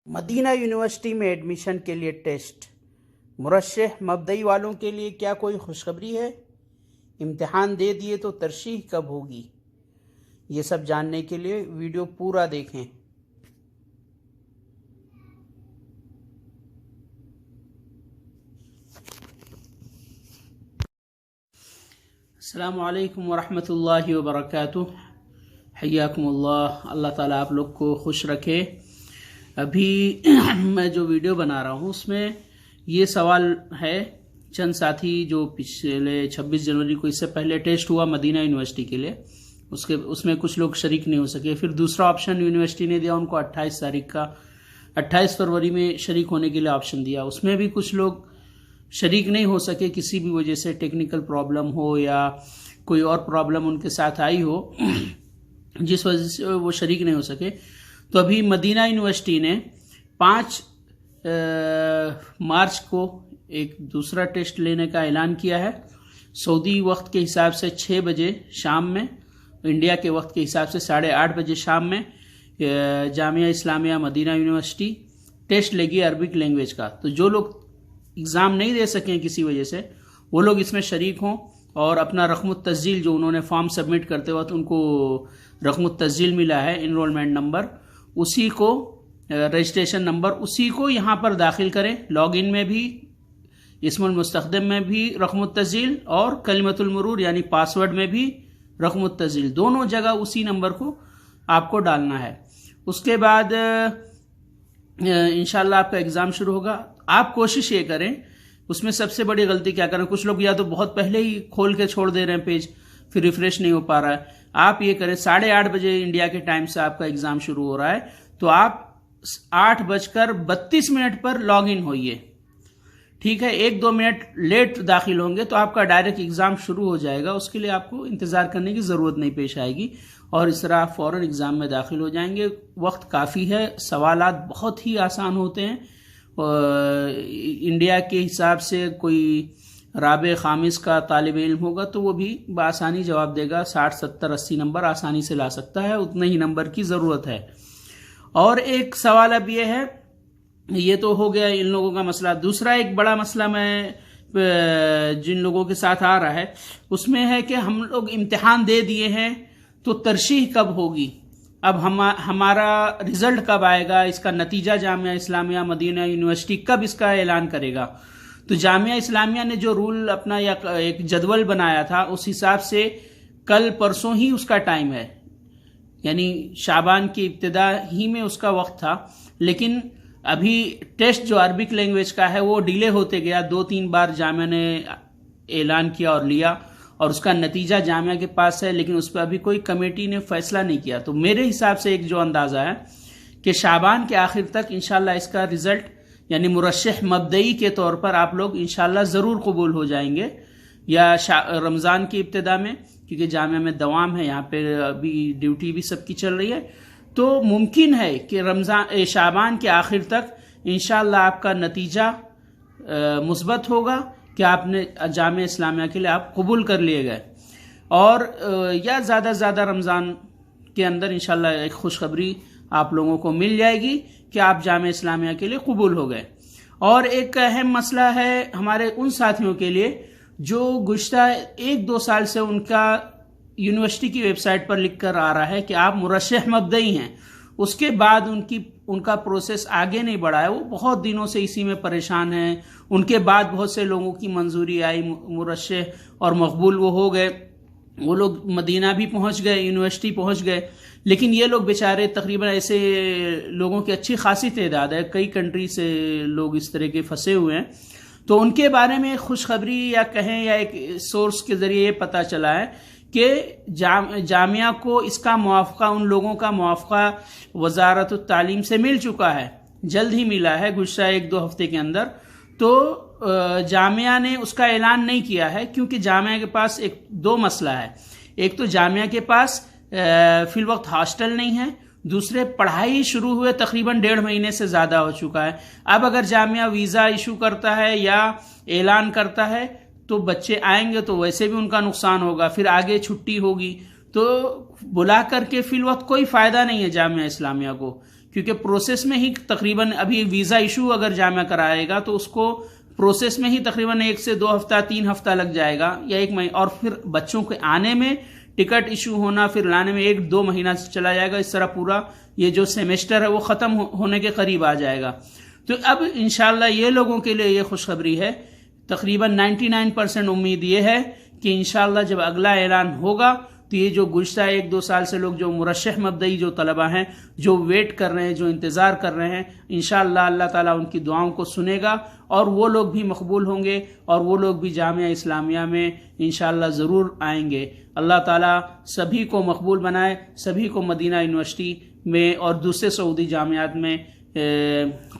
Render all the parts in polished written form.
Medina university میں admission کے لیے ٹیسٹ مرشح مبدئی والوں کے لیے کیا کوئی خوشخبری ہے؟ امتحان دے دیے تو ترشیح کب ہوگی؟ یہ سب جاننے کے لیے ویڈیو پورا دیکھیں۔ السلام علیکم ورحمۃ اللہ وبرکاتہ۔ حیاکم اللہ، اللہ تعالیٰ آپ لوگ کو خوش رکھے۔ ابھی میں جو ویڈیو بنا رہا ہوں اس میں یہ سوال ہے، چند ساتھی جو پچھلے 26 جنوری کو اس سے پہلے ٹیسٹ ہوا مدینہ یونیورسٹی کے لیے، اس میں کچھ لوگ شریک نہیں ہو سکے۔ پھر دوسرا آپشن یونیورسٹی نے دیا ان کو 28 فروری میں شریک ہونے کے لیے آپشن دیا، اس میں بھی کچھ لوگ شریک نہیں ہو سکے، کسی بھی وجہ سے ٹیکنیکل پرابلم ہو یا کوئی اور پرابلم ان کے ساتھ آئی ہو جس وجہ سے وہ شریک نہیں ہو سکے۔ تو ابھی مدینہ یونیورسٹی نے 5 مارچ کو ایک دوسرا ٹیسٹ لینے کا اعلان کیا ہے، سعودی وقت کے حساب سے 6 بجے شام میں، انڈیا کے وقت کے حساب سے 8:30 بجے شام میں Jamia Islamia Medina university test لے گی عربک لینگویج کا۔ تو جو لوگ اگزام نہیں دے سکیں کسی وجہ سے، وہ لوگ اس میں شریک ہوں اور اپنا رقم التسجیل جو انہوں نے فارم سبمٹ کرتے وقت ان کو رقم التسجیل ملا ہے، انرولمنٹ نمبر، اسی کو رجسٹریشن نمبر، اسی کو یہاں پر داخل کریں۔ لاگ ان میں بھی، اسم المستخدم میں بھی رقم التسجیل اور کلمۃ المرور یعنی پاسورڈ میں بھی رقم التسجیل، دونوں جگہ اسی نمبر کو آپ کو ڈالنا ہے۔ اس کے بعد انشاءاللہ آپ کا ایگزام شروع ہوگا۔ آپ کوشش یہ کریں، اس میں سب سے بڑی غلطی کیا کریں، کچھ لوگ یا تو بہت پہلے ہی کھول کے چھوڑ دے رہے ہیں پیج، پھر ریفریش نہیں ہو پا رہا ہے۔ آپ یہ کریں 8:30 بجے انڈیا کے ٹائم سے آپ کا ایگزام شروع ہو رہا ہے، تو آپ 8:32 پر لاگ ان ہوئیے، ٹھیک ہے۔ 1-2 منٹ لیٹ داخل ہوں گے تو آپ کا ڈائریکٹ ایگزام شروع ہو جائے گا، اس کے لیے آپ کو انتظار کرنے کی ضرورت نہیں پیش آئے گی، اور اس طرح آپ فوراً ایگزام میں داخل ہو جائیں گے۔ وقت کافی ہے، سوالات بہت ہی آسان ہوتے ہیں۔ انڈیا کے حساب سے کوئی رابع خامس کا طالب علم ہوگا تو وہ بھی بآسانی جواب دے گا، 60 70 80 نمبر آسانی سے لا سکتا ہے، اتنے ہی نمبر کی ضرورت ہے۔ اور ایک سوال اب یہ ہے، یہ تو ہو گیا ان لوگوں کا مسئلہ۔ دوسرا ایک بڑا مسئلہ میں جن لوگوں کے ساتھ آ رہا ہے اس میں ہے کہ ہم لوگ امتحان دے دیے ہیں تو ترشیح کب ہوگی، اب ہمارا رزلٹ کب آئے گا، اس کا نتیجہ جامعہ اسلامیہ مدینہ یونیورسٹی کب اس کا اعلان کرے گا۔ تو جامعہ اسلامیہ نے جو رول اپنا یا ایک جدول بنایا تھا اس حساب سے کل پرسوں ہی اس کا ٹائم ہے، یعنی شعبان کی ابتدا ہی میں اس کا وقت تھا، لیکن ابھی ٹیسٹ جو عربک لینگویج کا ہے وہ ڈیلے ہوتے گیا، 2-3 بار جامعہ نے اعلان کیا اور لیا، اور اس کا نتیجہ جامعہ کے پاس ہے، لیکن اس پہ ابھی کوئی کمیٹی نے فیصلہ نہیں کیا۔ تو میرے حساب سے ایک جو اندازہ ہے کہ شعبان کے آخر تک انشاءاللہ اس کا رزلٹ یعنی مرشح مبدئی کے طور پر آپ لوگ انشاءاللہ ضرور قبول ہو جائیں گے، یا رمضان کی ابتدا میں، کیونکہ جامعہ میں دوام ہے، یہاں پہ ابھی ڈیوٹی بھی سب کی چل رہی ہے، تو ممکن ہے کہ شعبان کے آخر تک انشاءاللہ آپ کا نتیجہ مثبت ہوگا کہ آپ نے جامعہ اسلامیہ کے لیے آپ قبول کر لیے گئے، اور یا زیادہ سے زیادہ رمضان کے اندر انشاءاللہ ایک خوشخبری آپ لوگوں کو مل جائے گی کہ آپ جامعہ اسلامیہ کے لیے قبول ہو گئے۔ اور ایک اہم مسئلہ ہے ہمارے ان ساتھیوں کے لیے جو گزشتہ 1-2 سال سے ان کا یونیورسٹی کی ویب سائٹ پر لکھ کر آ رہا ہے کہ آپ مرشح مبدئی ہیں، اس کے بعد ان کا پروسیس آگے نہیں بڑھا ہے، وہ بہت دنوں سے اسی میں پریشان ہیں۔ ان کے بعد بہت سے لوگوں کی منظوری آئی مرشح اور مقبول وہ ہو گئے، وہ لوگ مدینہ بھی پہنچ گئے، یونیورسٹی پہنچ گئے، لیکن یہ لوگ بیچارے تقریباً ایسے لوگوں کی اچھی خاصی تعداد ہے، کئی کنٹری سے لوگ اس طرح کے پھنسے ہوئے ہیں، تو ان کے بارے میں خوشخبری یا کہیں یا ایک سورس کے ذریعے یہ پتہ چلا ہے کہ جامعہ کو اس کا موافقہ، ان لوگوں کا موافقہ وزارت التعلیم سے مل چکا ہے، جلد ہی ملا ہے، گزشتہ 1-2 ہفتے کے اندر۔ تو جامعہ نے اس کا اعلان نہیں کیا ہے کیونکہ جامعہ کے پاس 2 مسئلہ ہے، ایک تو جامعہ کے پاس فی الوقت ہاسٹل نہیں ہے، دوسرے پڑھائی شروع ہوئے تقریباً 1.5 مہینے سے زیادہ ہو چکا ہے۔ اب اگر جامعہ ویزا ایشو کرتا ہے یا اعلان کرتا ہے تو بچے آئیں گے تو ویسے بھی ان کا نقصان ہوگا، پھر آگے چھٹی ہوگی، تو بلا کر کے فی الوقت کوئی فائدہ نہیں ہے جامعہ اسلامیہ کو، کیونکہ پروسیس میں ہی تقریباً ابھی ویزا ایشو اگر جامعہ کرائے گا تو اس کو پروسیس میں ہی تقریباً 1 سے 2 ہفتہ 3 ہفتہ لگ جائے گا یا 1 مہینہ، اور پھر بچوں کے آنے میں ٹکٹ ایشو ہونا پھر لانے میں 1-2 مہینہ سے چلا جائے گا. اس طرح پورا یہ جو سیمسٹر ہے وہ ختم ہونے کے قریب آ جائے گا. تو اب انشاءاللہ یہ لوگوں کے لیے یہ خوشخبری ہے، تقریباً 99% امید یہ ہے کہ انشاءاللہ جب اگلا اعلان ہوگا تو یہ جو گزشتہ 1-2 سال سے لوگ جو مرشح مبدئی جو طلبہ ہیں جو ویٹ کر رہے ہیں، جو انتظار کر رہے ہیں، انشاءاللہ اللہ تعالیٰ ان کی دعاؤں کو سنے گا اور وہ لوگ بھی مقبول ہوں گے اور وہ لوگ بھی جامعہ اسلامیہ میں انشاءاللہ ضرور آئیں گے. اللہ تعالیٰ سبھی کو مقبول بنائے، سبھی کو مدینہ یونیورسٹی میں اور دوسرے سعودی جامعات میں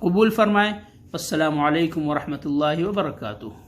قبول فرمائے. السلام علیکم ورحمۃ اللہ وبرکاتہ.